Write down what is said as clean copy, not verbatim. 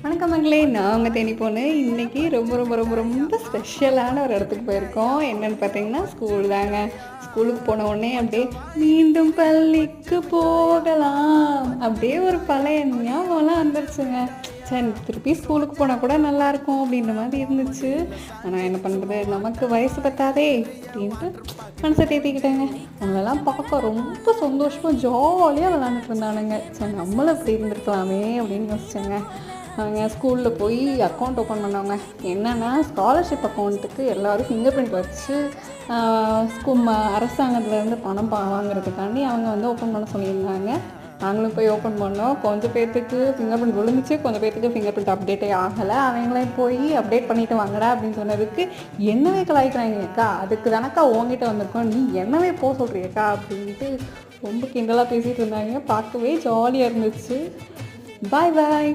வணக்கம் மங்களே, நான் உங்கள் தேனி பொண்ணு. இன்றைக்கி ரொம்ப ரொம்ப ரொம்ப ரொம்ப ஸ்பெஷலான ஒரு இடத்துக்கு போயிருக்கோம். என்னென்னு பார்த்தீங்கன்னா ஸ்கூல் தாங்க. ஸ்கூலுக்கு போன உடனே அப்படியே மீண்டும் பள்ளிக்கு போகலாம் அப்படியே ஒரு பழைய ஞாபகம்லாம் வந்துருச்சுங்க. சரி, திருப்பி ஸ்கூலுக்கு போனால் கூட நல்லாயிருக்கும் அப்படின்ற மாதிரி இருந்துச்சு. ஆனால் என்ன பண்ணுறது, நமக்கு வயசு பத்தாதே அப்படின்ட்டு மனசை தேத்திக்கிட்டேங்க. அவங்களெல்லாம் பார்க்க ரொம்ப சந்தோஷமாக ஜாலியாக விளாண்டுட்டு இருந்தானுங்க. சரி, நம்மளும் இப்படி இருந்திருக்கலாமே அப்படின்னு யோசிச்சேங்க. அவங்க ஸ்கூலில் போய் அக்கௌண்ட் ஓப்பன் பண்ணாங்க. என்னென்னா ஸ்காலர்ஷிப் அக்கௌண்ட்டுக்கு எல்லோரும் ஃபிங்கர் பிரிண்ட் வச்சு அரசாங்கத்துலேருந்து பணம் வாங்குறதுக்காண்டி அவங்க வந்து ஓப்பன் பண்ண சொல்லியிருந்தாங்க. நாங்களும் போய் ஓப்பன் பண்ணோம். கொஞ்சம் பேர்த்துக்கு ஃபிங்கர் பிரிண்ட் விழுந்துச்சு, கொஞ்சம் பேர்த்துக்கு ஃபிங்கர் பிரிண்ட் அப்டேட்டே ஆகலை. அவங்களே போய் அப்டேட் பண்ணிவிட்டு வாங்கடா அப்படின்னு சொன்னதுக்கு என்னவே கலாய்க்கிறாங்கக்கா, அதுக்கு தானக்கா உங்ககிட்ட வந்திருக்கோம், நீ என்னவே போக சொல்கிறியக்கா அப்படின்ட்டு ரொம்ப கிண்டலாக பேசிகிட்டு இருந்தாங்க. பார்க்கவே ஜாலியாக இருந்துச்சு. பாய் பாய்.